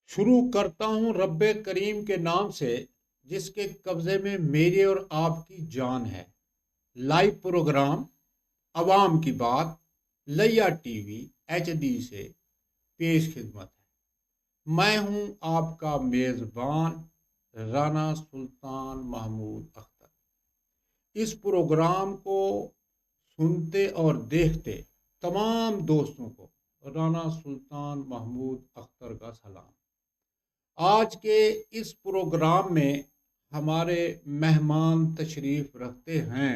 شروع کرتا ہوں رب کریم کے نام سے جس کے قبضے میں میری اور آپ کی جان ہے۔ لائیو پروگرام عوام کی بات لیا ٹی وی ایچ ڈی سے پیش خدمت ہے۔ میں ہوں آپ کا میزبان رانا سلطان محمود اختر۔ اس پروگرام کو سنتے اور دیکھتے تمام دوستوں کو رانا سلطان محمود اختر کا سلام۔ آج کے اس پروگرام میں ہمارے مہمان تشریف رکھتے ہیں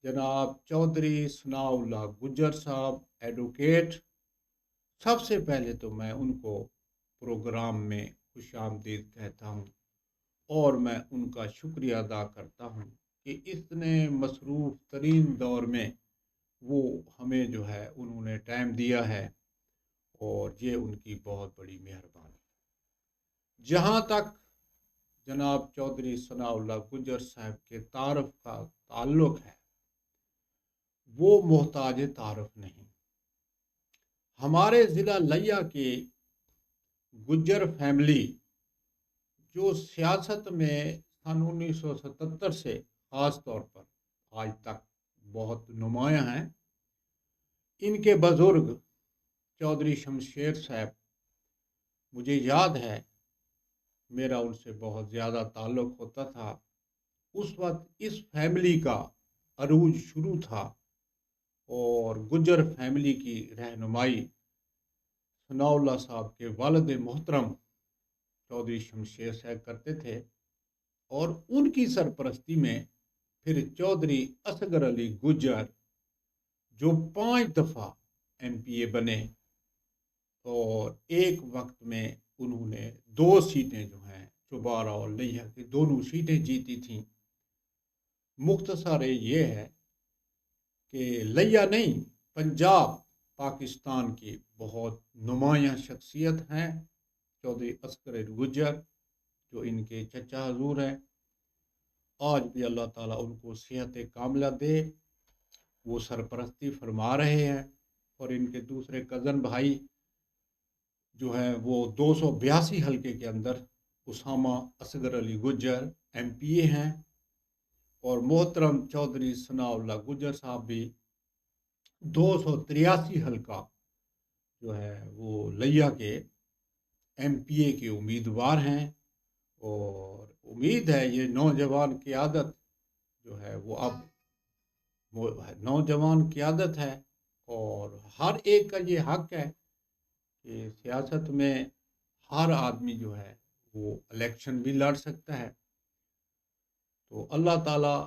جناب چودھری ثناء اللہ گجر صاحب ایڈوکیٹ۔ سب سے پہلے تو میں ان کو پروگرام میں خوش آمدید کہتا ہوں اور میں ان کا شکریہ ادا کرتا ہوں کہ اتنے مصروف ترین دور میں وہ ہمیں جو ہے انہوں نے ٹائم دیا ہے اور یہ ان کی بہت بڑی مہربانی۔ جہاں تک جناب چودھری ثناء اللہ گجر صاحب کے تعارف کا تعلق ہے وہ محتاج تعارف نہیں۔ ہمارے ضلع لیا کی گجر فیملی جو سیاست میں سن 1977 سے خاص طور پر آج تک بہت نمایاں ہیں، ان کے بزرگ چودھری شمشیر صاحب، مجھے یاد ہے میرا ان سے بہت زیادہ تعلق ہوتا تھا۔ اس وقت اس فیملی کا عروج شروع تھا اور گجر فیملی کی رہنمائی ثناء اللہ صاحب کے والد محترم چودھری شمشیر صاحب کرتے تھے اور ان کی سرپرستی میں پھر چودھری اصغر علی گجر جو 5 دفعہ ایم پی اے بنے اور ایک وقت میں انہوں نے 2 سیٹیں جو ہیں چوبارہ اور لیا کی دونوں سیٹیں جیتی تھیں۔ مختصر یہ ہے کہ لیا نہیں پنجاب پاکستان کی بہت نمایاں شخصیت ہیں چودھری اصغر علی گجر جو ان کے چچا حضور ہیں۔ آج بھی اللہ تعالیٰ ان کو صحت کاملہ دے، وہ سرپرستی فرما رہے ہیں اور ان کے دوسرے کزن بھائی جو ہے وہ 282 حلقے کے اندر اسامہ اصغر علی گجر ایم پی اے ہیں اور محترم چودھری ثناء اللہ گجر صاحب بھی 283 حلقہ جو ہے وہ لیا کے ایم پی اے کے امیدوار ہیں اور امید ہے یہ نوجوان قیادت جو ہے وہ اب نوجوان قیادت ہے اور ہر ایک کا یہ حق ہے کہ سیاست میں ہر آدمی جو ہے وہ الیکشن بھی لڑ سکتا ہے۔ تو اللہ تعالیٰ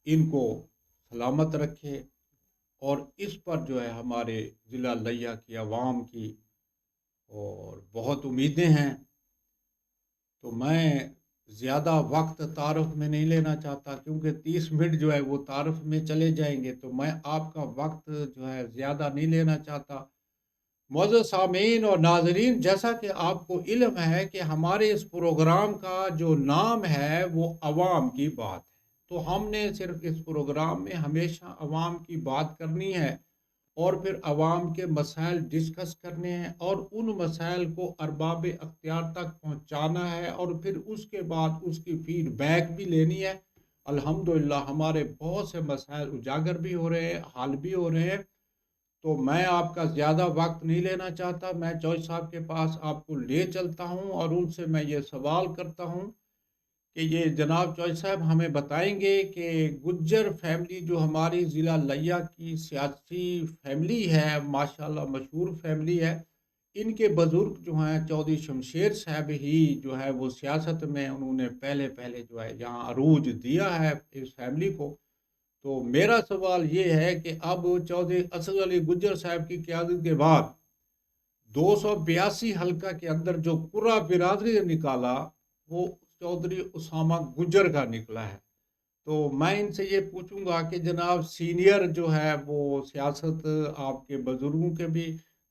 ان کو سلامت رکھے اور اس پر جو ہے ہمارے ضلع لیا کی عوام کی اور بہت امیدیں ہیں۔ تو میں زیادہ وقت تعارف میں نہیں لینا چاہتا کیونکہ 30 منٹ جو ہے وہ تعارف میں چلے جائیں گے، تو میں آپ کا وقت جو ہے زیادہ نہیں لینا چاہتا۔ معزز سامعین اور ناظرین، جیسا کہ آپ کو علم ہے کہ ہمارے اس پروگرام کا جو نام ہے وہ عوام کی بات ہے، تو ہم نے صرف اس پروگرام میں ہمیشہ عوام کی بات کرنی ہے اور پھر عوام کے مسائل ڈسکس کرنے ہیں اور ان مسائل کو ارباب اختیار تک پہنچانا ہے اور پھر اس کے بعد اس کی فیڈ بیک بھی لینی ہے۔ الحمدللہ ہمارے بہت سے مسائل اجاگر بھی ہو رہے ہیں، حل بھی ہو رہے ہیں۔ تو میں آپ کا زیادہ وقت نہیں لینا چاہتا، میں چوہدری صاحب کے پاس آپ کو لے چلتا ہوں اور ان سے میں یہ سوال کرتا ہوں کہ یہ جناب چوہدری صاحب ہمیں بتائیں گے کہ گجر فیملی جو ہماری ضلع لیا کی سیاسی فیملی ہے، ماشاءاللہ مشہور فیملی ہے، ان کے بزرگ جو ہیں چودھری شمشیر صاحب ہی جو ہے وہ سیاست میں انہوں نے پہلے جو ہے یہاں عروج دیا ہے اس فیملی کو۔ تو میرا سوال یہ ہے کہ اب چودھری اصغر علی گجر صاحب کی قیادت کے بعد 282 حلقہ کے اندر جو پورا برادری نے نکالا وہ چودھری اسامہ گجر کا نکلا ہے۔ تو میں ان سے یہ پوچھوں گا کہ جناب سینئر جو ہے وہ سیاست آپ کے بزرگوں کے بھی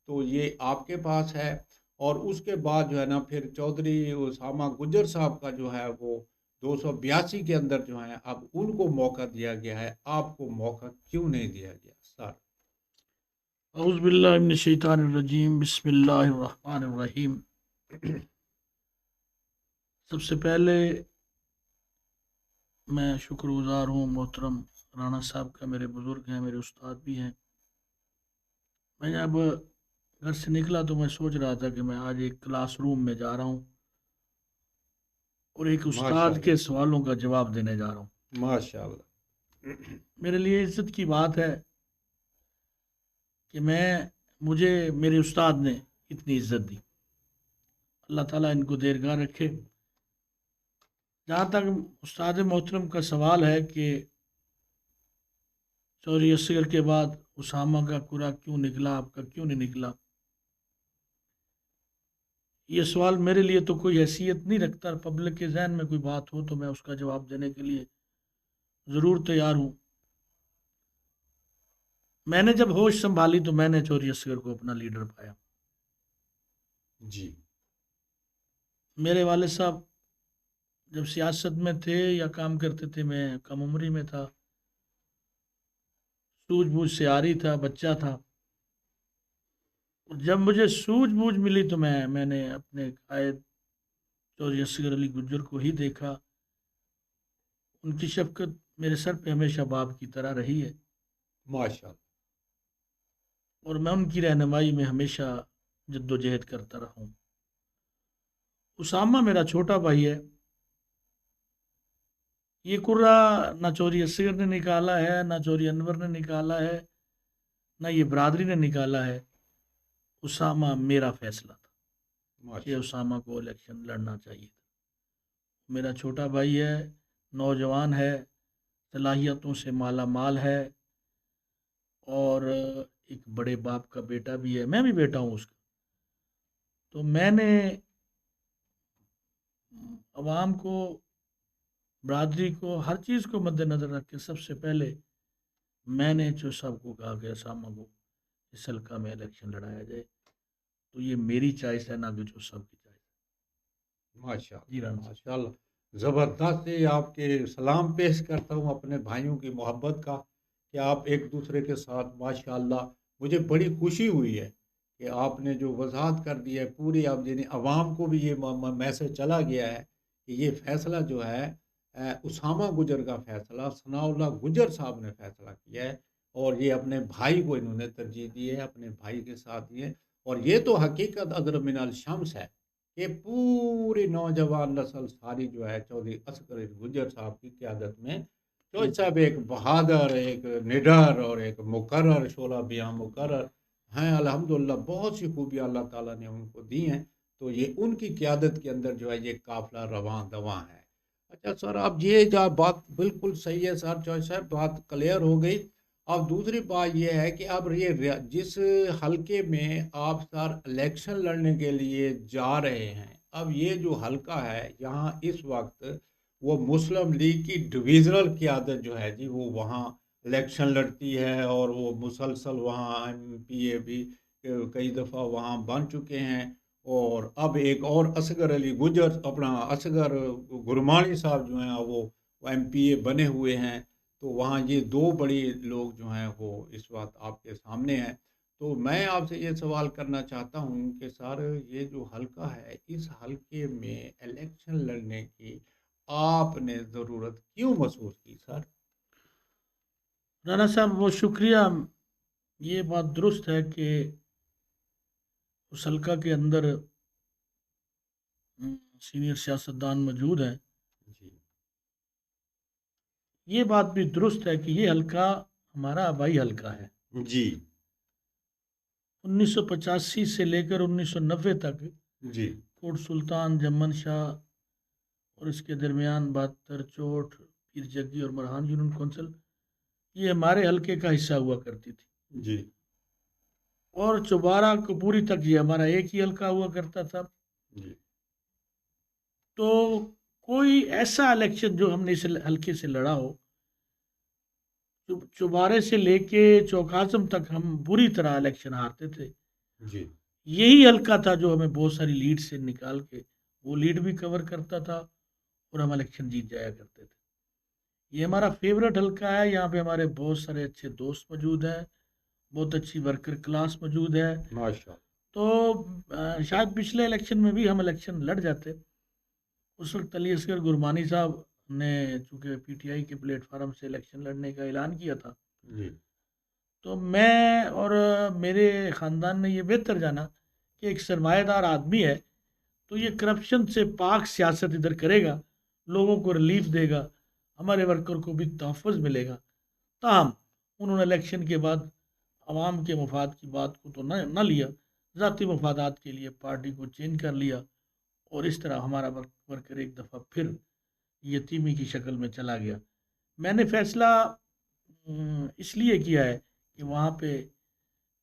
تو یہ آپ کے پاس ہے اور اس کے بعد جو ہے نا پھر چودھری اسامہ گجر صاحب کا جو ہے وہ 282 کے اندر جو ہے اب ان کو موقع دیا گیا ہے، آپ کو موقع کیوں نہیں دیا گیا سر؟ اعوذ باللہ من الشیطان الرجیم، بسم اللہ الرحمن الرحیم۔ سب سے پہلے میں شکر گزار ہوں محترم رانا صاحب کا، میرے بزرگ ہیں، میرے استاد بھی ہیں۔ میں جب گھر سے نکلا تو میں سوچ رہا تھا کہ میں آج ایک کلاس روم میں جا رہا ہوں اور ایک ماشاء استاد اللہ، کے سوالوں کا جواب دینے جا رہا ہوں۔ ماشاء اللہ۔ میرے لیے عزت کی بات ہے کہ مجھے میرے استاد نے اتنی عزت دی۔ اللہ تعالیٰ ان کو دیرگاہ رکھے۔ جہاں تک استاد محترم کا سوال ہے کہ چوری اصغر کے بعد اسامہ کا قرا کیوں نکلا، آپ کا کیوں نہیں نکلا، یہ سوال میرے لیے تو کوئی حیثیت نہیں رکھتا۔ پبلک کے ذہن میں کوئی بات ہو تو میں اس کا جواب دینے کے لیے ضرور تیار ہوں۔ میں نے جب ہوش سنبھالی تو میں نے چوری اصغر کو اپنا لیڈر پایا۔ جی، میرے والد صاحب جب سیاست میں تھے یا کام کرتے تھے، میں کم عمری میں تھا، سوجھ بوجھ سے آ رہی تھا، بچہ تھا۔ جب مجھے سوجھ بوجھ ملی تو میں نے اپنے قائد چوری اصغر علی گجر کو ہی دیکھا۔ ان کی شفقت میرے سر پہ ہمیشہ باپ کی طرح رہی ہے ماشاء اللہ۔ اور میں ان کی رہنمائی میں ہمیشہ جد و جہد کرتا رہا ہوں۔ اسامہ میرا چھوٹا بھائی ہے۔ یہ قرہ نہ چوری اصغر نے نکالا ہے، نہ چوری انور نے نکالا ہے، نہ یہ برادری نے نکالا ہے۔ اسامہ میرا فیصلہ تھا کہ ماشاء اسامہ کو الیکشن لڑنا چاہیے تھا۔ میرا چھوٹا بھائی ہے، نوجوان ہے، صلاحیتوں سے مالا مال ہے اور ایک بڑے باپ کا بیٹا بھی ہے، میں بھی بیٹا ہوں اس کا۔ تو میں نے عوام کو، برادری کو، ہر چیز کو مد نظر رکھ کے سب سے پہلے میں نے جو سب کو کہا کہ اسامہ کو اس حلقہ میں الیکشن لڑایا جائے۔ تو یہ میری چوائس ہے، نہ کہ جو سب کی چوائس۔ ماشاء جی اللہ، رانا صاحب۔ ماشاء اللہ۔ زبردست ہی آپ کے سلام پیش کرتا ہوں اپنے بھائیوں کی محبت کا کہ آپ ایک دوسرے کے ساتھ ماشاء اللہ۔ مجھے بڑی خوشی ہوئی ہے کہ آپ نے جو وضاحت کر دی ہے پوری، آپ یعنی عوام کو بھی یہ میسج چلا گیا ہے کہ یہ فیصلہ جو ہے اسامہ گجر کا فیصلہ ثناء اللہ گجر صاحب نے فیصلہ کیا ہے، اور یہ اپنے بھائی کو انہوں نے ترجیح دی ہے، اپنے بھائی کے ساتھ یہ۔ اور یہ تو حقیقت اگر من الشمس ہے کہ پوری نوجوان نسل ساری جو ہے چودھری اصغر گجر صاحب کی قیادت میں، چودھری صاحب ایک بہادر، ایک نڈر اور ایک مقرر شعلہ بیاں مقرر ہیں۔ الحمدللہ بہت سی خوبیاں اللہ تعالیٰ نے ان کو دی ہیں، تو یہ ان کی قیادت کے اندر جو ہے یہ قافلہ رواں دواں ہے۔ اچھا سر، اب یہ جو بات بالکل صحیح ہے سر، چودھری صاحب بات کلیئر ہو گئی۔ اب دوسری بات یہ ہے کہ اب یہ جس حلقے میں آپ سر الیکشن لڑنے کے لیے جا رہے ہیں، اب یہ جو حلقہ ہے یہاں اس وقت وہ مسلم لیگ کی ڈویژنل قیادت جو ہے جی وہ وہاں الیکشن لڑتی ہے، اور وہ مسلسل وہاں ایم پی اے بھی کئی دفعہ وہاں بن چکے ہیں۔ اور اب ایک اور اصغر علی گجر، اپنا اصغر گرمانی صاحب جو ہیں وہ ایم پی اے بنے ہوئے ہیں۔ تو وہاں یہ دو بڑی لوگ جو ہیں وہ اس وقت آپ کے سامنے ہیں۔ تو میں آپ سے یہ سوال کرنا چاہتا ہوں کہ سر یہ جو حلقہ ہے، اس حلقے میں الیکشن لڑنے کی آپ نے ضرورت کیوں محسوس کی سر؟ رانا صاحب بہت شکریہ۔ یہ بات درست ہے کہ اس حلقہ کے اندر سینئر سیاستدان موجود ہیں۔ جی یہ بات بھی درست ہے کہ یہ حلقہ ہمارا آبائی حلقہ ہے۔ جی 1985 سے لے کر 1990 تک جی کوٹ سلطان، جمن شاہ اور اس کے درمیان بہتر، چوٹ، پیر جگی اور مرہان یونین کونسل یہ ہمارے حلقے کا حصہ ہوا کرتی تھی۔ جی اور چوبارہ کو پوری تک یہ ہمارا ایک ہی حلقہ ہوا کرتا تھا۔ جی تو کوئی ایسا الیکشن جو ہم نے اس حلقے سے لڑا ہو، چوبارے سے لے کے چوکاسم تک ہم بری طرح الیکشن ہارتے تھے۔ جی یہی حلقہ تھا جو ہمیں بہت ساری لیڈ سے نکال کے وہ لیڈ بھی کور کرتا تھا اور ہم الیکشن جیت جایا کرتے تھے۔ یہ ہمارا فیورٹ حلقہ ہے۔ یہاں پہ ہمارے بہت سارے اچھے دوست موجود ہیں، بہت اچھی ورکر کلاس موجود ہے۔ ماشاء اللہ۔ تو شاید پچھلے الیکشن میں بھی ہم الیکشن لڑ جاتے. اس وقت علی اصغر گرمانی صاحب نے چونکہ پی ٹی آئی کے پلیٹ فارم سے الیکشن لڑنے کا اعلان کیا تھا، جی تو میں اور میرے خاندان نے یہ بہتر جانا کہ ایک سرمایہ دار آدمی ہے تو یہ کرپشن سے پاک سیاست ادھر کرے گا، لوگوں کو ریلیف دے گا، ہمارے ورکر کو بھی تحفظ ملے گا. تاہم انہوں نے الیکشن کے بعد عوام کے مفاد کی بات کو تو نہ لیا، ذاتی مفادات کے لیے پارٹی کو چینج کر لیا، اور اس طرح ہمارا ورکر ایک دفعہ پھر یتیمی کی شکل میں چلا گیا. میں نے فیصلہ اس لیے کیا ہے کہ وہاں پہ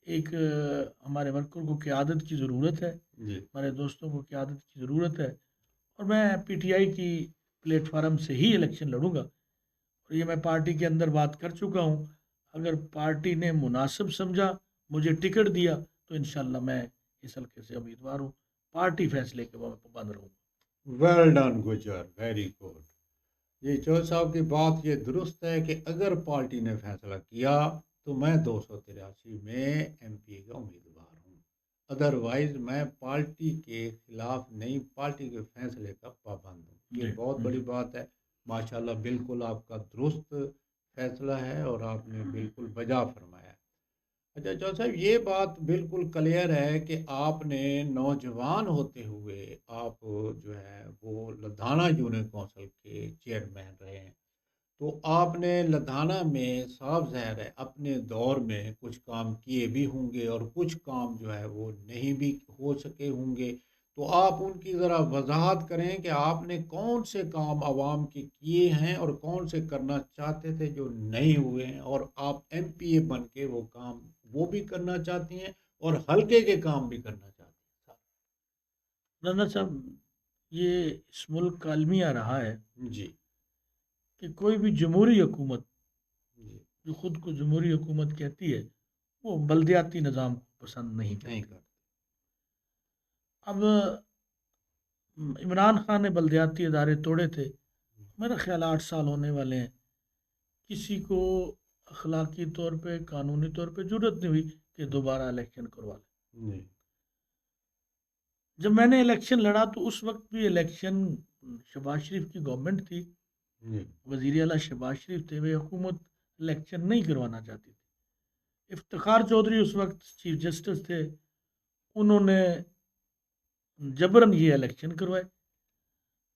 ایک ہمارے ورکر کو قیادت کی ضرورت ہے، جی ہمارے دوستوں کو قیادت کی ضرورت ہے، اور میں پی ٹی آئی کی پلیٹ فارم سے ہی الیکشن لڑوں گا. اور یہ میں پارٹی کے اندر بات کر چکا ہوں، اگر پارٹی نے مناسب سمجھا مجھے ٹکٹ دیا تو انشاءاللہ میں اس حلقے سے امیدوار ہوں. پارٹی فیصلے کے بعد پابند رہوں. ویل ڈن گجر، ویری گڈ. جی چودھری صاحب کی بات یہ درست ہے کہ اگر پارٹی نے فیصلہ کیا تو میں 283 میں ایم پی اے کا امیدوار ہوں، ادروائز میں پارٹی کے خلاف نہیں، پارٹی کے فیصلے کا پابند ہوں. یہ بہت بڑی بات ہے. ماشاءاللہ بالکل آپ کا درست فیصلہ ہے اور آپ نے بالکل بجا فرمایا. اچھا چودھری صاحب یہ بات بالکل کلیئر ہے کہ آپ نے نوجوان ہوتے ہوئے آپ جو ہے وہ لدھانہ یونین کونسل کے چیئرمین رہے ہیں، تو آپ نے لدھانہ میں صاف ظاہر ہے اپنے دور میں کچھ کام کیے بھی ہوں گے اور کچھ کام جو ہے وہ نہیں بھی ہو سکے ہوں گے. تو آپ ان کی ذرا وضاحت کریں کہ آپ نے کون سے کام عوام کے کیے ہیں اور کون سے کرنا چاہتے تھے جو نہیں ہوئے ہیں، اور آپ ایم پی اے بن کے وہ کام وہ بھی کرنا چاہتی ہیں اور حلقے کے کام بھی کرنا چاہتی رانا صاحب، یہ اس ملک کا المیہ رہا ہے ہیں. جی کہ کوئی بھی جمہوری حکومت جی جو خود کو جمہوری حکومت کہتی ہے وہ بلدیاتی نظام کو پسند نہیں نہیں کرتی. کرتے. اب عمران خان نے بلدیاتی ادارے توڑے تھے، میرا خیال 8 سال ہونے والے ہیں. کسی کو اخلاقی طور پہ قانونی طور پہ ضرورت نہیں ہوئی کہ دوبارہ الیکشن کروا لیں. جی جب میں نے الیکشن لڑا تو اس وقت بھی الیکشن شہباز شریف کی گورنمنٹ تھی، جی وزیر اعلیٰ شہباز شریف تھے، وہ حکومت الیکشن نہیں کروانا چاہتی تھی. افتخار چودھری اس وقت چیف جسٹس تھے، انہوں نے جبراً یہ الیکشن کروائے.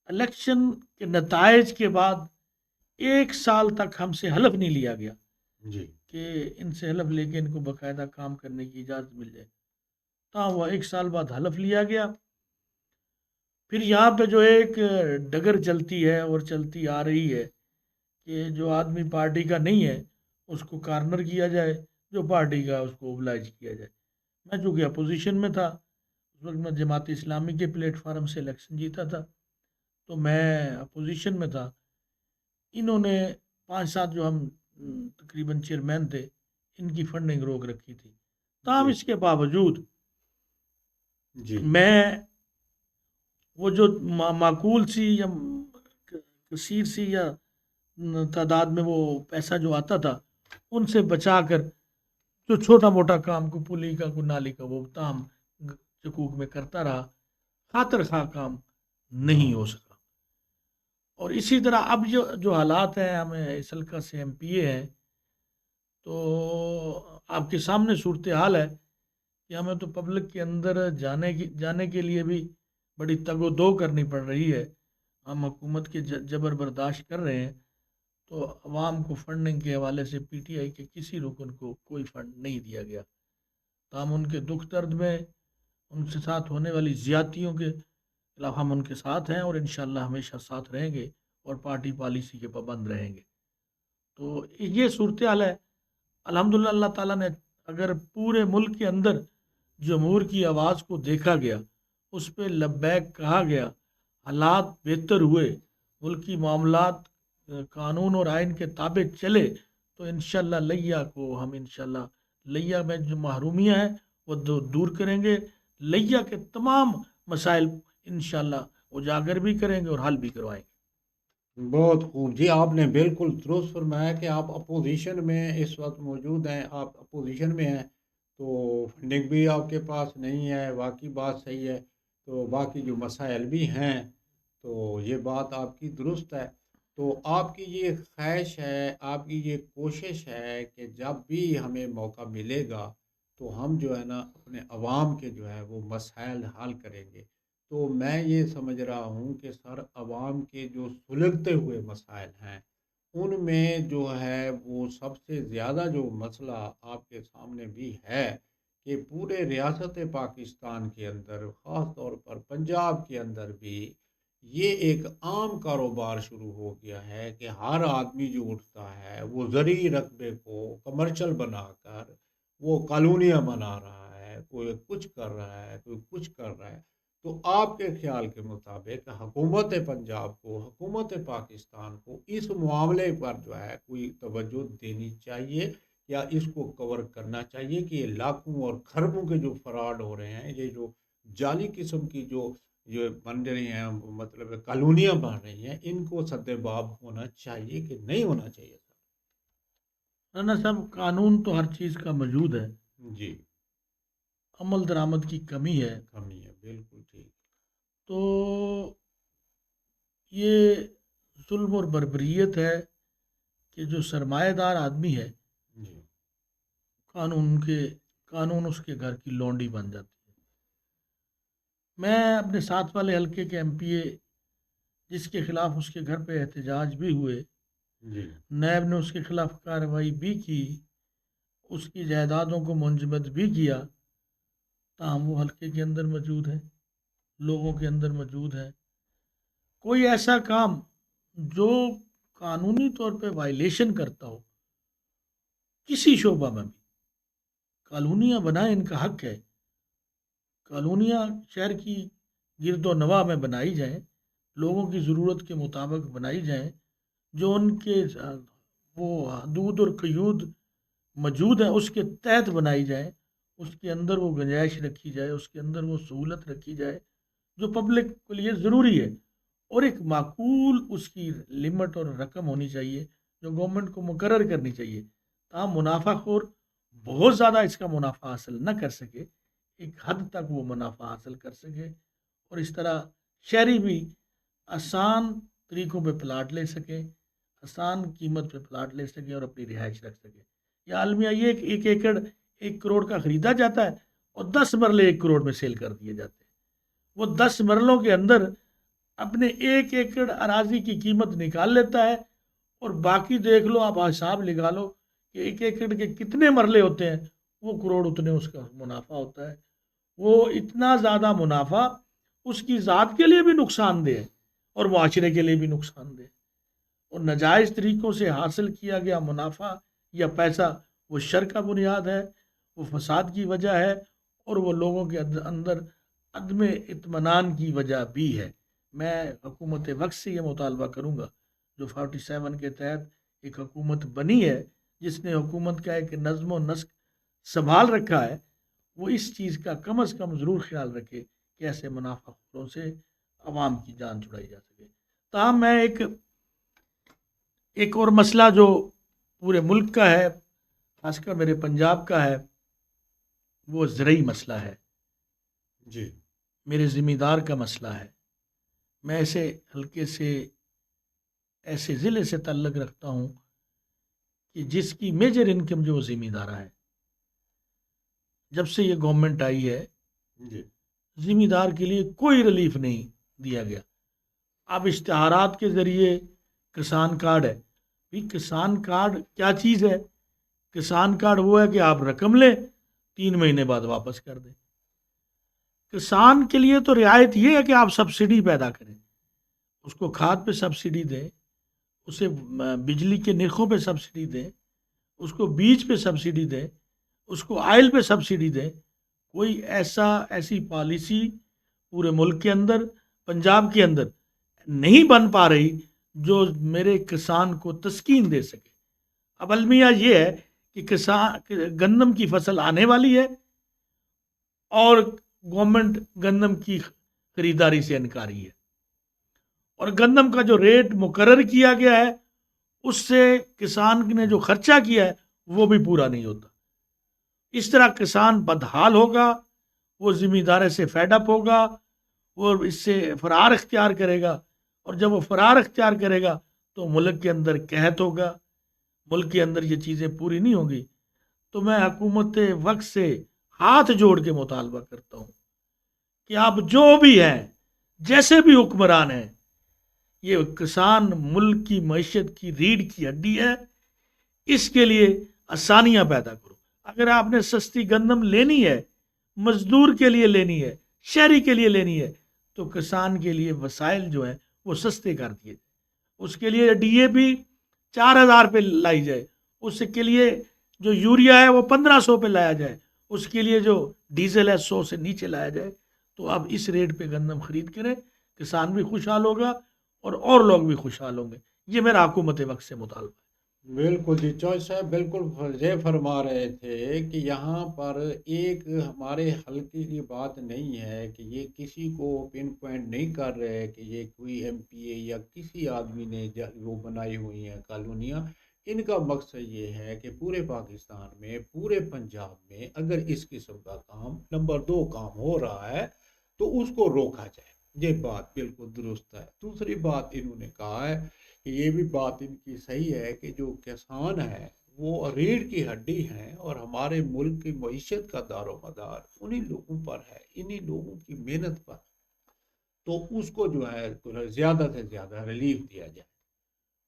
الیکشن کے نتائج کے بعد 1 سال تک ہم سے حلف نہیں لیا گیا جی کہ ان سے حلف لے کے ان کو باقاعدہ کام کرنے کی اجازت مل جائے. وہ 1 سال بعد حلف لیا گیا. پھر یہاں پہ جو ایک ڈگر چلتی ہے اور چلتی آ رہی ہے کہ جو آدمی پارٹی کا نہیں ہے اس کو کارنر کیا جائے، جو پارٹی کا اس کو اوبلائج کیا جائے. میں چونکہ اپوزیشن میں تھا اس وقت، میں جماعت اسلامی کے پلیٹ فارم سے الیکشن جیتا تھا، تو میں اپوزیشن میں تھا. انہوں نے 5-7 جو ہم تقریباً چیئرمین تھے ان کی فنڈنگ روک رکھی تھی. تاہم اس کے باوجود جی میں وہ جو معقول سی یا کثیر سی یا تعداد میں وہ پیسہ جو آتا تھا ان سے بچا کر جو چھوٹا موٹا کام کو پلی کا کو نالی کا وہ تام چکوک میں کرتا رہا. خاطر خواہ کام نہیں ہو سکا. اور اسی طرح اب جو حالات ہیں، ہمیں اس حلقہ سے ایم پی اے ہیں، تو آپ کے سامنے صورتحال ہے کہ ہمیں تو پبلک کے اندر جانے کے لیے بھی بڑی تگ و دو کرنی پڑ رہی ہے. ہم حکومت کے جبر برداشت کر رہے ہیں، تو عوام کو فنڈنگ کے حوالے سے پی ٹی آئی کے کسی رکن کو کوئی فنڈ نہیں دیا گیا. تو ہم ان کے دکھ درد میں، ان سے ساتھ ہونے والی زیادتیوں کے خلاف ہم ان کے ساتھ ہیں اور انشاءاللہ ہمیشہ ساتھ رہیں گے اور پارٹی پالیسی کے پابند رہیں گے. تو یہ صورتحال ہے. الحمدللہ اللہ تعالیٰ نے اگر پورے ملک کے اندر جمہور کی آواز کو دیکھا گیا، اس پہ لبیک کہا گیا، حالات بہتر ہوئے، ملکی معاملات قانون اور آئین کے تابع چلے، تو انشاءاللہ لیا کو ہم انشاءاللہ لیا میں جو محرومیاں ہیں وہ دور کریں گے. لیا کے تمام مسائل انشاءاللہ اجاگر بھی کریں گے اور حل بھی کروائیں گے. بہت خوب. جی آپ نے بالکل درست فرمایا کہ آپ اپوزیشن میں اس وقت موجود ہیں، آپ اپوزیشن میں ہیں، تو فنڈنگ بھی آپ کے پاس نہیں ہے، واقعی بات صحیح ہے، تو باقی جو مسائل بھی ہیں، تو یہ بات آپ کی درست ہے۔ تو آپ کی یہ خواہش ہے، آپ کی یہ کوشش ہے کہ جب بھی ہمیں موقع ملے گا تو ہم جو ہے نا اپنے عوام کے جو ہے وہ مسائل حل کریں گے۔ تو میں یہ سمجھ رہا ہوں کہ سر عوام کے جو سلگتے ہوئے مسائل ہیں ان میں جو ہے وہ سب سے زیادہ جو مسئلہ آپ کے سامنے بھی ہے کہ پورے ریاست پاکستان کے اندر، خاص طور پر پنجاب کے اندر بھی یہ ایک عام کاروبار شروع ہو گیا ہے کہ ہر آدمی جو اٹھتا ہے وہ زرعی رقبے کو کمرشل بنا کر وہ کالونیاں بنا رہا ہے، کوئی کچھ کر رہا ہے، کوئی کچھ کر رہا ہے۔ تو آپ کے خیال کے مطابق حکومت پنجاب کو، حکومت پاکستان کو اس معاملے پر جو ہے کوئی توجہ دینی چاہیے یا اس کو کور کرنا چاہیے کہ یہ لاکھوں اور کھربوں کے جو فراڈ ہو رہے ہیں، یہ جو جعلی قسم کی جو بن رہی ہیں، مطلب کالونیاں بن رہی ہیں، ان کو سد باب ہونا چاہیے کہ نہیں ہونا چاہیے سر؟ رانا صاحب، قانون تو ہر چیز کا موجود ہے، جی، عمل درآمد کی کمی ہے۔ کمی ہے، بالکل ٹھیک۔ تو یہ ظلم اور بربریت ہے کہ جو سرمایہ دار آدمی ہے جی، قانون اس کے گھر کی لونڈی بن جاتی ہے۔ میں اپنے ساتھ والے حلقے کے ایم پی اے جس کے خلاف اس کے گھر پہ احتجاج بھی ہوئے، جی، نیب نے اس کے خلاف کارروائی بھی کی، اس کی جائیدادوں کو منجمد بھی کیا، تاہم وہ حلقے کے اندر موجود ہے، لوگوں کے اندر موجود ہے۔ کوئی ایسا کام جو قانونی طور پہ وائلیشن کرتا ہو کسی شعبہ میں بھی، کالونیاں بنائیں، ان کا حق ہے، کالونیاں شہر کی گرد و نواح میں بنائی جائیں، لوگوں کی ضرورت کے مطابق بنائی جائیں، جو ان کے وہ حدود اور قیود موجود ہیں اس کے تحت بنائی جائیں، اس کے اندر وہ گنجائش رکھی جائے، اس کے اندر وہ سہولت رکھی جائے جو پبلک کے لیے ضروری ہے، اور ایک معقول اس کی لمٹ اور رقم ہونی چاہیے جو گورنمنٹ کو مقرر کرنی چاہیے، تاہم منافع خور بہت زیادہ اس کا منافع حاصل نہ کر سکے، ایک حد تک وہ منافع حاصل کر سکے، اور اس طرح شہری بھی آسان طریقوں پہ پلاٹ لے سکے، آسان قیمت پہ پلاٹ لے سکے اور اپنی رہائش رکھ سکے۔ یا المیہ یہ ایک ایکڑ 1 کروڑ کا خریدا جاتا ہے اور 10 مرلے 1 کروڑ میں سیل کر دیے جاتے ہیں۔ وہ 10 مرلوں کے اندر اپنے 1 ایکڑ اراضی کی قیمت نکال لیتا ہے، اور باقی دیکھ لو، آپ حساب لگا لو کہ 1 ایکڑ کے کتنے مرلے ہوتے ہیں، وہ کروڑ اتنے اس کا منافع ہوتا ہے۔ وہ اتنا زیادہ منافع اس کی ذات کے لیے بھی نقصان دہ ہے اور معاشرے کے لیے بھی نقصان دہ ہے، اور ناجائز طریقوں سے حاصل کیا گیا منافع یا پیسہ وہ شر کا بنیاد ہے، وہ فساد کی وجہ ہے، اور وہ لوگوں کے اندر عدم اطمینان کی وجہ بھی ہے۔ میں حکومت وقت سے یہ مطالبہ کروں گا، جو 47 کے تحت ایک حکومت بنی ہے، جس نے حکومت کا ایک نظم و نسق سنبھال رکھا ہے، وہ اس چیز کا کم از کم ضرور خیال رکھے کہ ایسے منافع خوروں سے عوام کی جان چھڑائی جا سکے۔ تاہم میں ایک اور مسئلہ جو پورے ملک کا ہے، خاص کر میرے پنجاب کا ہے، وہ زرعی مسئلہ ہے، جی، میرے ذمہ دار کا مسئلہ ہے۔ میں ایسے حلقے سے، ایسے ضلع سے تعلق رکھتا ہوں کہ جس کی میجر انکم جو ذمہ دارہ ہے، جب سے یہ گورنمنٹ آئی ہے جی، ذمہ دار کے لیے کوئی ریلیف نہیں دیا گیا۔ اب اشتہارات کے ذریعے کسان کارڈ ہے، بھی کسان کارڈ کیا چیز ہے؟ کسان کارڈ وہ ہے کہ آپ رقم لیں، 3 مہینے بعد واپس کر دیں۔ کسان کے لیے تو رعایت یہ ہے کہ آپ سبسڈی پیدا کریں، اس کو کھاد پہ سبسڈی دیں، اسے بجلی کے نرخوں پہ سبسڈی دیں، اس کو بیج پہ سبسڈی دیں، اس کو آئل پہ سبسڈی دیں۔ کوئی ایسی پالیسی پورے ملک کے اندر، پنجاب کے اندر نہیں بن پا رہی جو میرے کسان کو تسکین دے سکے۔ اب المیہ یہ ہے کہ گندم کی فصل آنے والی ہے اور گورنمنٹ گندم کی خریداری سے انکاری ہے، اور گندم کا جو ریٹ مقرر کیا گیا ہے اس سے کسان نے جو خرچہ کیا ہے وہ بھی پورا نہیں ہوتا۔ اس طرح کسان بدحال ہوگا، وہ زمیندارے سے فیڈ اپ ہوگا، وہ اس سے فرار اختیار کرے گا، اور جب وہ فرار اختیار کرے گا تو ملک کے اندر قحط ہوگا، ملک کے اندر یہ چیزیں پوری نہیں ہوں گی۔ تو میں حکومت وقت سے ہاتھ جوڑ کے مطالبہ کرتا ہوں کہ آپ جو بھی ہیں، جیسے بھی حکمران ہیں، یہ کسان ملک کی معیشت کی ریڑھ کی ہڈی ہے، اس کے لیے آسانیاں پیدا کرو۔ اگر آپ نے سستی گندم لینی ہے، مزدور کے لیے لینی ہے، شہری کے لیے لینی ہے، تو کسان کے لیے وسائل جو ہیں وہ سستے کر دیے۔ اس کے لیے ڈی اے پی 4,000 پہ لائی جائے، اس کے لیے جو یوریا ہے وہ 1,500 پہ لایا جائے، اس کے لیے جو ڈیزل ہے 100 سے نیچے لایا جائے۔ تو آپ اس ریٹ پہ گندم خرید کریں، کسان بھی خوشحال ہوگا اور لوگ بھی خوشحال ہوں گے۔ یہ میرا حکومت وقت سے مطالبہ ہے۔ بالکل جی، چوہے صاحب بالکل واضح فرما رہے تھے کہ یہاں پر ایک ہمارے حلقے کی بات نہیں ہے کہ یہ کسی کو پن پوائنٹ نہیں کر رہے کہ یہ کوئی ایم پی اے یا کسی آدمی نے وہ بنائی ہوئی ہیں کالونیاں۔ ان کا مقصد یہ ہے کہ پورے پاکستان میں، پورے پنجاب میں اگر اس قسم کا کام نمبر 2 کام ہو رہا ہے تو اس کو روکا جائے۔ یہ بات بالکل درست ہے۔ دوسری بات انہوں نے کہا ہے کہ یہ بھی بات ان کی صحیح ہے کہ جو کسان ہیں وہ ریڑھ کی ہڈی ہیں، اور ہمارے ملک کی معیشت کا دار و مدار انہی لوگوں پر ہے، انہی لوگوں کی محنت پر، تو اس کو جو ہے زیادہ سے زیادہ ریلیف دیا جائے۔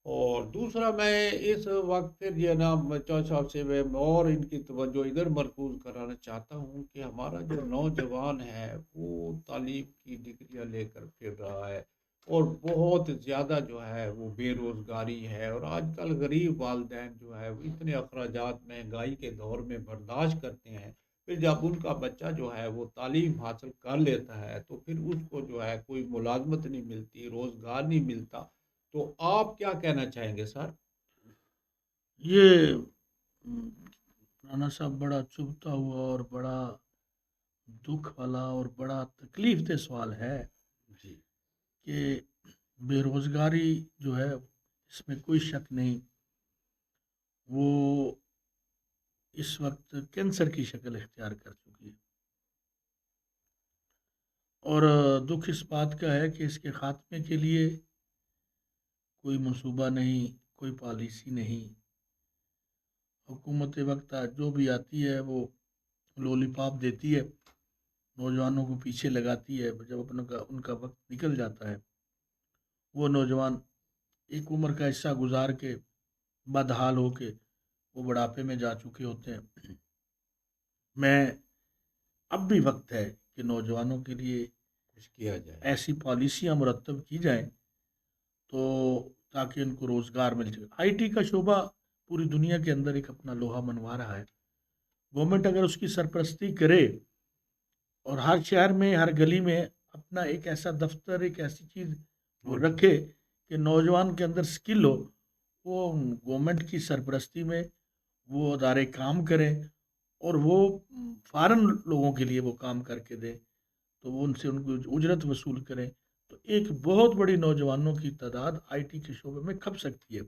اور دوسرا میں اس وقت پھر جناب چوہے صاحب سے میں اور ان کی توجہ ادھر مرکوز کرانا چاہتا ہوں کہ ہمارا جو نوجوان ہے وہ تعلیم کی ڈگریاں لے کر پھر رہا ہے، اور بہت زیادہ جو ہے وہ بے روزگاری ہے، اور آج کل غریب والدین جو ہے وہ اتنے اخراجات مہنگائی کے دور میں برداشت کرتے ہیں، پھر جب ان کا بچہ جو ہے وہ تعلیم حاصل کر لیتا ہے تو پھر اس کو جو ہے کوئی ملازمت نہیں ملتی، روزگار نہیں ملتا۔ تو آپ کیا کہنا چاہیں گے سر؟ یہ رانا صاحب بڑا چبھتا ہوا اور بڑا دکھ والا اور بڑا تکلیف دہ سوال ہے جی کہ بے روزگاری جو ہے اس میں کوئی شک نہیں، وہ اس وقت کینسر کی شکل اختیار کر چکی ہے، اور دکھ اس بات کا ہے کہ اس کے خاتمے کے لیے کوئی منصوبہ نہیں، کوئی پالیسی نہیں۔ حکومت وقت جو بھی آتی ہے وہ لولی پاپ دیتی ہے، نوجوانوں کو پیچھے لگاتی ہے، جب ان کا وقت نکل جاتا ہے وہ نوجوان ایک عمر کا حصہ گزار کے بدحال ہو کے وہ بڑھاپے میں جا چکے ہوتے ہیں۔ میں اب بھی وقت ہے کہ نوجوانوں کے لیے کچھ کیا جائے۔ ایسی پالیسیاں مرتب کی جائیں تو تاکہ ان کو روزگار مل سکے۔ آئی ٹی کا شعبہ پوری دنیا کے اندر ایک اپنا لوہا منوا رہا ہے، گورنمنٹ اگر اس کی سرپرستی کرے اور ہر شہر میں ہر گلی میں اپنا ایک ایسا دفتر، ایک ایسی چیز وہ رکھے کہ نوجوان کے اندر سکل ہو، وہ گورنمنٹ کی سرپرستی میں وہ ادارے کام کریں اور وہ فارن لوگوں کے لیے وہ کام کر کے دیں، تو وہ ان سے ان کو اجرت وصول کریں، تو ایک بہت بڑی نوجوانوں کی تعداد آئی ٹی کے شعبے میں کھپ سکتی ہے۔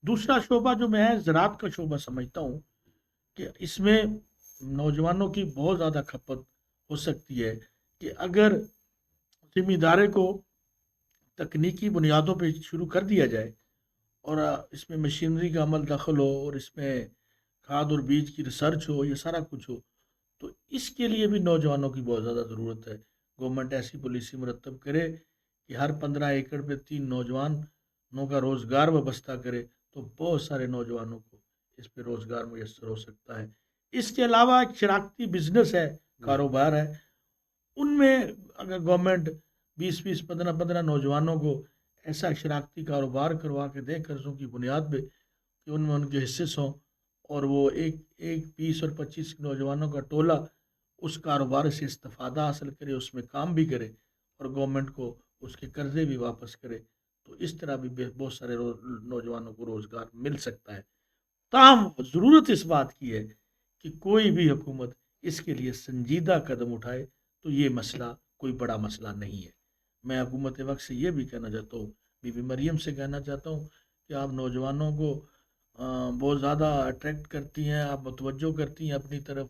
دوسرا شعبہ جو میں زراعت کا شعبہ سمجھتا ہوں کہ اس میں نوجوانوں کی بہت زیادہ کھپت ہو سکتی ہے کہ اگر ذمہ دارے کو تکنیکی بنیادوں پہ شروع کر دیا جائے اور اس میں مشینری کا عمل دخل ہو اور اس میں کھاد اور بیج کی ریسرچ ہو، یہ سارا کچھ ہو، تو اس کے لیے بھی نوجوانوں کی بہت زیادہ ضرورت ہے۔ گورنمنٹ ایسی پالیسی مرتب کرے کہ ہر 15 ایکڑ پہ 3 نوجوانوں کا روزگار وابستہ کرے، تو بہت سارے نوجوانوں کو اس پہ روزگار میسر ہو سکتا ہے۔ اس کے علاوہ ایک شراکتی بزنس ہے، کاروبار ہے، ان میں اگر گورنمنٹ 20 15 نوجوانوں کو ایسا شراکتی کاروبار کروا کے دے قرضوں کی بنیاد پہ کہ ان میں ان کے حصے ہوں، اور وہ ایک 20 اور 25 نوجوانوں کا ٹولہ اس کاروبار سے استفادہ حاصل کرے، اس میں کام بھی کرے اور گورنمنٹ کو اس کے قرضے بھی واپس کرے، تو اس طرح بھی بہت سارے نوجوانوں کو روزگار مل سکتا ہے۔ تاہم ضرورت اس بات کی ہے کہ کوئی بھی حکومت اس کے لیے سنجیدہ قدم اٹھائے، تو یہ مسئلہ کوئی بڑا مسئلہ نہیں ہے۔ میں حکومت وقت سے یہ بھی کہنا چاہتا ہوں، بی بی مریم سے کہنا چاہتا ہوں کہ آپ نوجوانوں کو بہت زیادہ اٹریکٹ کرتی ہیں، آپ متوجہ کرتی ہیں اپنی طرف،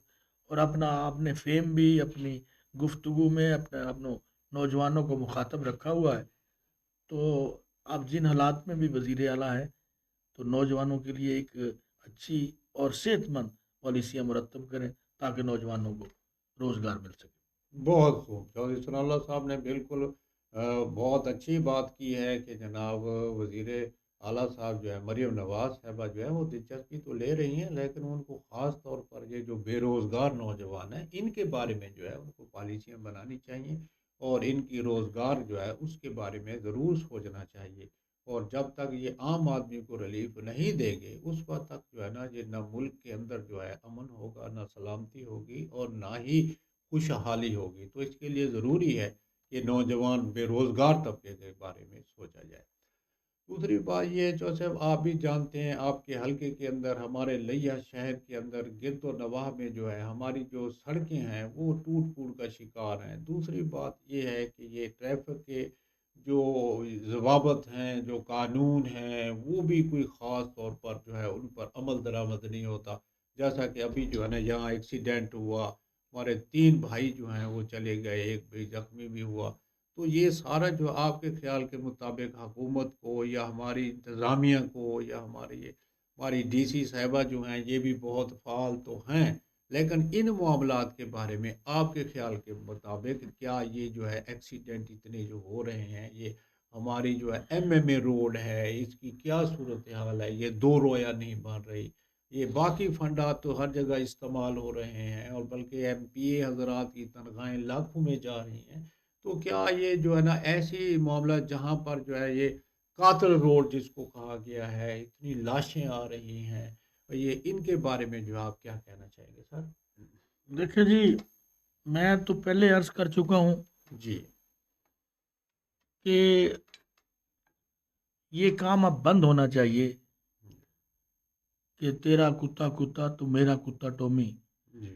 اور اپنا آپ نے فیم بھی اپنی گفتگو میں اپنے نوجوانوں کو مخاطب رکھا ہوا ہے. تو آپ جن حالات میں بھی وزیر اعلیٰ ہیں تو نوجوانوں کے لیے ایک اچھی اور صحت مند پالیسیاں مرتب کریں تاکہ نوجوانوں کو روزگار مل سکے. بہت خوب، چودھری ثناء اللہ صاحب نے بالکل بہت اچھی بات کی ہے کہ جناب وزیر اعلیٰ صاحب جو ہے مریم نواز صاحبہ جو ہے وہ دلچسپی تو لے رہی ہیں، لیکن ان کو خاص طور پر یہ جو بے روزگار نوجوان ہیں ان کے بارے میں جو ہے ان کو پالیسیاں بنانی چاہیے، اور ان کی روزگار جو ہے اس کے بارے میں ضرور سوچنا چاہیے. اور جب تک یہ عام آدمی کو ریلیف نہیں دیں گے اس وقت تک جو ہے نا یہ نہ ملک کے اندر جو ہے امن ہوگا، نہ سلامتی ہوگی، اور نہ ہی خوشحالی ہوگی. تو اس کے لیے ضروری ہے کہ نوجوان بے روزگار طبقے کے بارے میں سوچا جائے. دوسری بات یہ جو صاحب آپ بھی جانتے ہیں، آپ کے حلقے کے اندر ہمارے لیا شہر کے اندر گرد و نواح میں جو ہے ہماری جو سڑکیں ہیں وہ ٹوٹ پھوٹ کا شکار ہیں. دوسری بات یہ ہے کہ یہ ٹریفک کے جو ضوابط ہیں، جو قانون ہیں، وہ بھی کوئی خاص طور پر جو ہے ان پر عمل درآمد نہیں ہوتا. جیسا کہ ابھی جو ہے نا یہاں ایکسیڈنٹ ہوا، ہمارے 3 بھائی جو ہیں وہ چلے گئے، ایک بھی زخمی بھی ہوا. تو یہ سارا جو آپ کے خیال کے مطابق حکومت کو یا ہماری انتظامیہ کو یا ہماری ڈی سی صاحبہ جو ہیں یہ بھی بہت فعال تو ہیں، لیکن ان معاملات کے بارے میں آپ کے خیال کے مطابق کیا یہ جو ہے ایکسیڈنٹ اتنے جو ہو رہے ہیں، یہ ہماری جو ہے ایم اے روڈ ہے اس کی کیا صورتحال ہے؟ یہ 2 رویا نہیں بن رہی، یہ باقی فنڈات تو ہر جگہ استعمال ہو رہے ہیں، اور بلکہ ایم پی اے حضرات کی تنخواہیں لاکھوں میں جا رہی ہیں. تو کیا یہ جو ہے نا ایسی معاملہ جہاں پر جو ہے یہ قاتل روڈ جس کو کہا گیا ہے، اتنی لاشیں آ رہی ہیں، یہ ان کے بارے میں جو آپ کیا کہنا چاہیں گے سر؟ دیکھیں جی، میں تو پہلے عرض کر چکا ہوں جی کہ یہ کام اب بند ہونا چاہیے کہ تیرا کتا کتا تو میرا کتا ٹومی. جی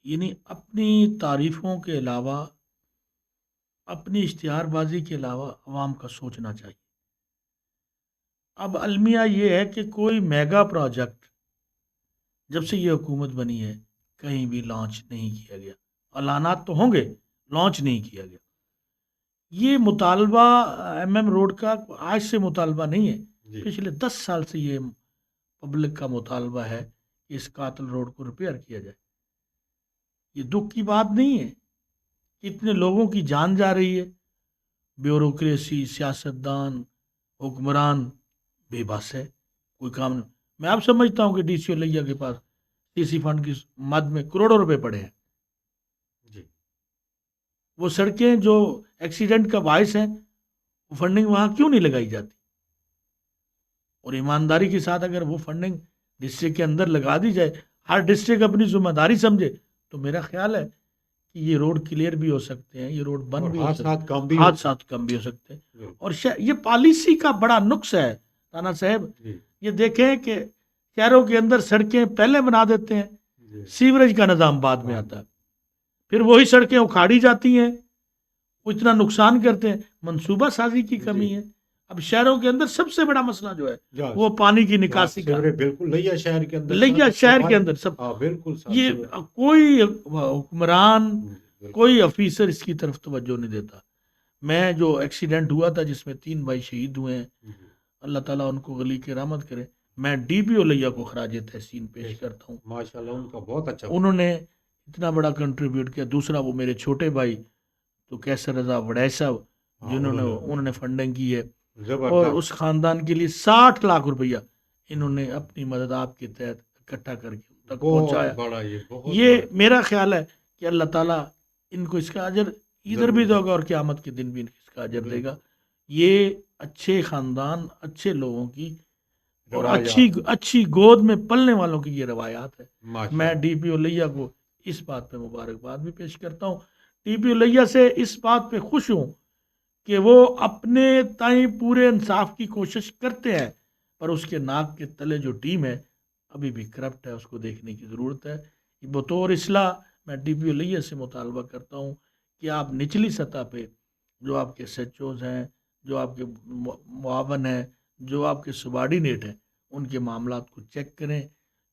یعنی اپنی تعریفوں کے علاوہ، اپنی اشتہار بازی کے علاوہ عوام کا سوچنا چاہیے. اب المیہ یہ ہے کہ کوئی میگا پروجیکٹ جب سے یہ حکومت بنی ہے کہیں بھی لانچ نہیں کیا گیا. اعلانات تو ہوں گے، لانچ نہیں کیا گیا. یہ مطالبہ ایم روڈ کا آج سے مطالبہ نہیں ہے، جی پچھلے 10 سال سے یہ پبلک کا مطالبہ ہے کہ اس قاتل روڈ کو ریپیئر کیا جائے. یہ دکھ کی بات نہیں ہے کہ اتنے لوگوں کی جان جا رہی ہے. بیوروکریسی، سیاستدان، حکمران بے بس ہے، کوئی کام نہیں. میں اب سمجھتا ہوں کہ ڈی سی لیا کے پاس سی سی فنڈ کی مد میں کروڑوں روپے پڑے ہیں. جی وہ سڑکیں جو ایکسیڈنٹ کا باعث ہیں وہ فنڈنگ وہاں کیوں نہیں لگائی جاتی؟ اور ایمانداری کے ساتھ اگر وہ فنڈنگ ڈسٹرکٹ کے اندر لگا دی جائے، ہر ڈسٹرکٹ اپنی ذمہ داری سمجھے، تو میرا خیال ہے کہ یہ روڈ کلیئر بھی ہو سکتے ہیں، یہ روڈ بند بھی ہو سکتے ہیں، حادثات کم بھی ہو سکتے ہیں. اور یہ پالیسی کا بڑا نقص ہے رانا صاحب. یہ دیکھیں کہ شہروں کے اندر سڑکیں پہلے بنا دیتے ہیں، سیوریج کا نظام بعد میں آتا ہے، پھر وہی سڑکیں اکھاڑی جاتی ہیں، وہ اتنا نقصان کرتے ہیں. منصوبہ سازی کی کمی ہے. اب شہروں کے اندر سب سے بڑا مسئلہ جو ہے وہ پانی کی نکاسی کا. بالکل لیا شہر کے اندر، لیا شہر کے اندر سب بالکل یہ کوئی حکمران، کوئی افیسر اس کی طرف توجہ نہیں دیتا. میں جو ایکسیڈنٹ ہوا تھا جس میں 3 بھائی شہید ہوئے ہیں، اللہ تعالیٰ ان کو غلی کی رحمت کرے، میں ڈی پی او لیا کو خراج تحسین پیش کرتا ہوں. ماشاءاللہ ان کا بہت اچھا، انہوں نے اتنا بڑا کنٹریبیوٹ کیا. دوسرا وہ میرے چھوٹے بھائی تو کیسر رضا وڑائی صاحب انہوں نے فنڈنگ کی ہے، اور اس خاندان کے لیے 60 لاکھ روپیہ انہوں نے اپنی مدد آپ کے تحت اکٹھا کر کے تک پہنچایا. یہ میرا خیال ہے کہ اللہ تعالیٰ ان کو اس کا اجر ادھر بھی دے گا اور قیامت کے دن بھی اس کا اجر دے گا. یہ اچھے خاندان، اچھے لوگوں کی اور اچھی گود میں پلنے والوں کی یہ روایات ہے. میں ڈی پی او لیا کو اس بات پہ مبارکباد بھی پیش کرتا ہوں. ڈی پی او لیا سے اس بات پہ خوش ہوں کہ وہ اپنے تئیں پورے انصاف کی کوشش کرتے ہیں، پر اس کے ناک کے تلے جو ٹیم ہے ابھی بھی کرپٹ ہے، اس کو دیکھنے کی ضرورت ہے. بطور اصلاح میں ڈی پی او لیا سے مطالبہ کرتا ہوں کہ آپ نچلی سطح پہ جو آپ کے ایس ایچ اوز ہیں، جو آپ کے معاون ہیں، جو آپ کے سبارڈینیٹ ہیں، ان کے معاملات کو چیک کریں،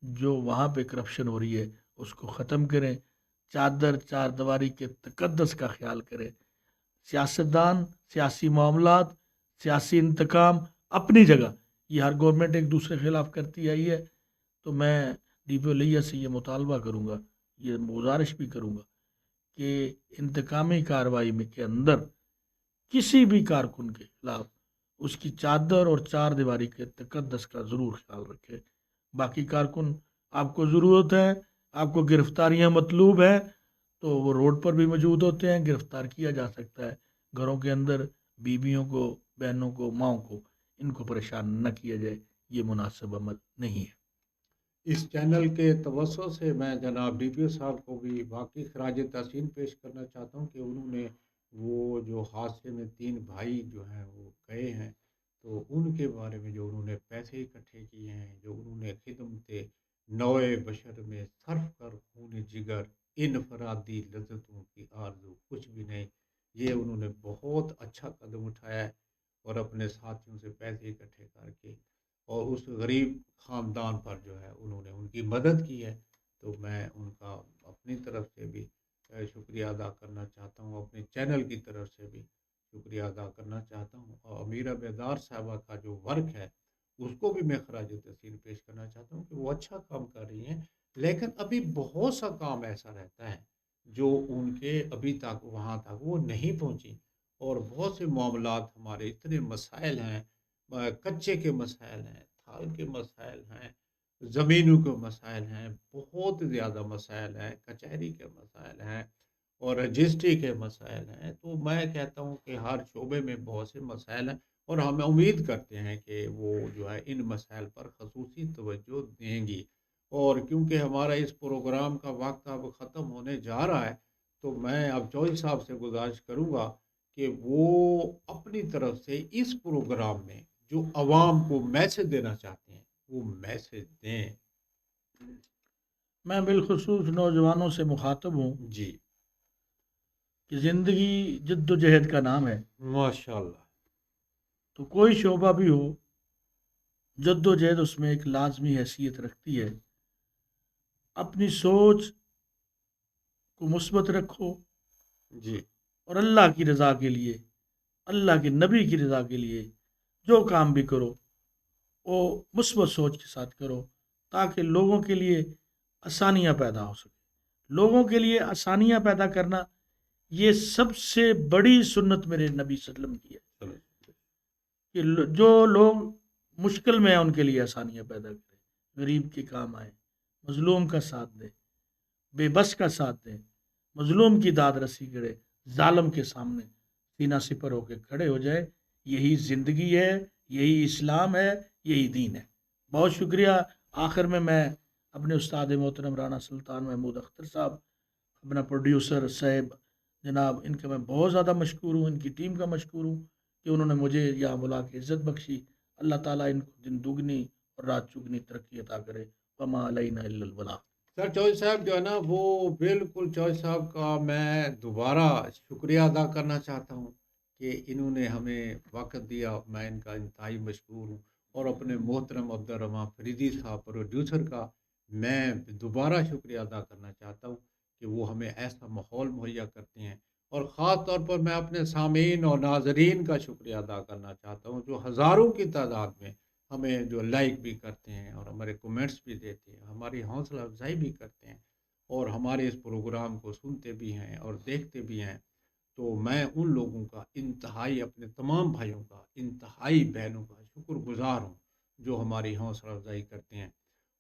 جو وہاں پہ کرپشن ہو رہی ہے اس کو ختم کریں، چار دیواری کے تقدس کا خیال کریں۔ سیاستدان، سیاسی معاملات، سیاسی انتقام اپنی جگہ، یہ ہر گورنمنٹ ایک دوسرے کے خلاف کرتی آئی ہے، تو میں ڈی پی او لیا سے یہ مطالبہ کروں گا، یہ گزارش بھی کروں گا کہ انتقامی کارروائی میں کے اندر کسی بھی کارکن کے خلاف اس کی چادر اور چار دیواری کے تقدس کا ضرور خیال رکھے۔ باقی کارکن آپ کو ضرورت ہے، آپ کو گرفتاریاں مطلوب ہیں تو وہ روڈ پر بھی موجود ہوتے ہیں، گرفتار کیا جا سکتا ہے۔ گھروں کے اندر بیویوں کو، بہنوں کو، ماؤں کو، ان کو پریشان نہ کیا جائے، یہ مناسب عمل نہیں ہے۔ اس چینل کے توسط سے میں جناب ڈی پی او صاحب کو بھی واقعی خراج تحسین پیش کرنا چاہتا ہوں کہ انہوں نے وہ جو حادثے میں 3 بھائی جو ہیں وہ گئے ہیں، تو ان کے بارے میں جو انہوں نے پیسے اکٹھے کیے ہیں، جو انہوں نے خدمت نوع بشر میں صرف کر خون جگر انفرادی لذتوں کی آرزو کچھ بھی نہیں، یہ انہوں نے بہت اچھا قدم اٹھایا ہے، اور اپنے ساتھیوں سے پیسے اکٹھے کر کے اور اس غریب خاندان پر جو ہے انہوں نے ان کی مدد کی ہے، تو میں ان کا اپنی طرف سے بھی شکریہ ادا کرنا چاہتا ہوں، اپنے چینل کی طرف سے بھی شکریہ ادا کرنا چاہتا ہوں، اور امیرہ بیدار صاحبہ کا جو ورک ہے اس کو بھی میں خراج تحسین پیش کرنا چاہتا ہوں کہ وہ اچھا کام کر رہی ہیں، لیکن ابھی بہت سا کام ایسا رہتا ہے جو ان کے ابھی تک وہاں تک وہ نہیں پہنچی، اور بہت سے معاملات ہمارے اتنے مسائل ہیں، کچے کے مسائل ہیں، تھال کے مسائل ہیں، زمینوں کے مسائل ہیں، بہت زیادہ مسائل ہیں، کچہری کے مسائل ہیں اور رجسٹری کے مسائل ہیں، تو میں کہتا ہوں کہ ہر شعبے میں بہت سے مسائل ہیں، اور ہم امید کرتے ہیں کہ وہ جو ہے ان مسائل پر خصوصی توجہ دیں گی، اور کیونکہ ہمارا اس پروگرام کا وقت اب ختم ہونے جا رہا ہے، تو میں اب چوہدری صاحب سے گزارش کروں گا کہ وہ اپنی طرف سے اس پروگرام میں جو عوام کو میسج دینا چاہتے ہیں وہ میسج دیں۔ میں بالخصوص نوجوانوں سے مخاطب ہوں جی کہ زندگی جد و جہد کا نام ہے، ماشاء اللہ۔ تو کوئی شعبہ بھی ہو، جد و جہد اس میں ایک لازمی حیثیت رکھتی ہے۔ اپنی سوچ کو مثبت رکھو، جی اور اللہ کی رضا کے لیے، اللہ کے نبی کی رضا کے لیے جو کام بھی کرو وہ مثبت سوچ کے ساتھ کرو، تاکہ لوگوں کے لیے آسانیاں پیدا ہو سکیں۔ لوگوں کے لیے آسانیاں پیدا کرنا یہ سب سے بڑی سنت میرے نبی صلی اللہ علیہ وسلم کی ہے کہ جو لوگ مشکل میں ہیں ان کے لیے آسانیاں پیدا کریں، غریب کے کام آئیں، مظلوم کا ساتھ دیں، بے بس کا ساتھ دیں، مظلوم کی داد رسی کرے، ظالم کے سامنے سینہ سپر ہو کے کھڑے ہو جائے۔ یہی زندگی ہے، یہی اسلام ہے، یہی دین ہے۔ بہت شکریہ۔ آخر میں اپنے استاد محترم رانا سلطان محمود اختر صاحب، اپنا پروڈیوسر صاحب جناب، ان کا میں بہت زیادہ مشکور ہوں، ان کی ٹیم کا مشکور ہوں کہ انہوں نے مجھے یہاں بلا کے عزت بخشی۔ اللہ تعالیٰ ان کو دن دگنی اور رات چگنی ترقی عطا کرے۔ وما علینا الا البلاغ۔ سر چوہدری صاحب جو ہے نا وہ بالکل چوہدری صاحب کا میں دوبارہ شکریہ ادا کرنا چاہتا ہوں کہ انہوں نے ہمیں وقت دیا، میں ان کا انتہائی مشکور ہوں، اور اپنے محترم عبدالرحمٰن فریدی صاحب پروڈیوسر کا میں دوبارہ شکریہ ادا کرنا چاہتا ہوں کہ وہ ہمیں ایسا ماحول مہیا کرتے ہیں، اور خاص طور پر میں اپنے سامعین اور ناظرین کا شکریہ ادا کرنا چاہتا ہوں جو ہزاروں کی تعداد میں ہمیں جو لائک بھی کرتے ہیں اور ہمارے کومنٹس بھی دیتے ہیں، ہماری حوصلہ افزائی بھی کرتے ہیں، اور ہمارے اس پروگرام کو سنتے بھی ہیں اور دیکھتے بھی ہیں، تو میں ان لوگوں کا انتہائی، اپنے تمام بھائیوں کا، انتہائی بہنوں کا شکر گزار ہوں جو ہماری حوصلہ افزائی کرتے ہیں،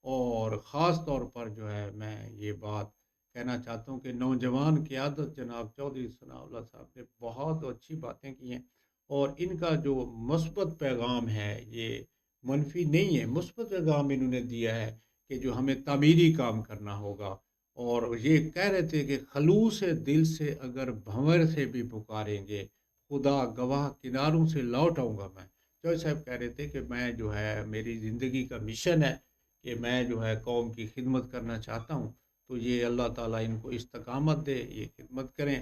اور خاص طور پر جو ہے میں یہ بات کہنا چاہتا ہوں کہ نوجوان قیادت جناب چوہدری ثناء اللہ صاحب نے بہت اچھی باتیں کی ہیں، اور ان کا جو مثبت پیغام ہے یہ منفی نہیں ہے، مثبت پیغام انہوں نے دیا ہے کہ جو ہمیں تعمیری کام کرنا ہوگا، اور یہ کہہ رہے تھے کہ خلوص دل سے اگر بھنور سے بھی پکاریں گے خدا گواہ کناروں سے لوٹ آؤں گا میں۔ چوہدری صاحب کہہ رہے تھے کہ میں جو ہے میری زندگی کا مشن ہے کہ میں جو ہے قوم کی خدمت کرنا چاہتا ہوں، تو یہ اللہ تعالیٰ ان کو استقامت دے، یہ خدمت کریں،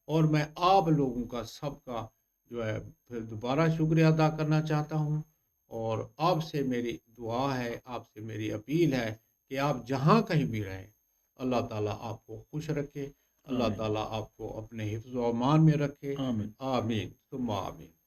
اور میں آپ لوگوں کا سب کا جو ہے پھر دوبارہ شکریہ ادا کرنا چاہتا ہوں، اور آپ سے میری دعا ہے، آپ سے میری اپیل ہے کہ آپ جہاں کہیں بھی رہیں، اللہ تعالیٰ آپ کو خوش رکھے، اللہ آمین تعالیٰ آپ کو اپنے حفظ و امان میں رکھے، آمین آمین ثم آمین۔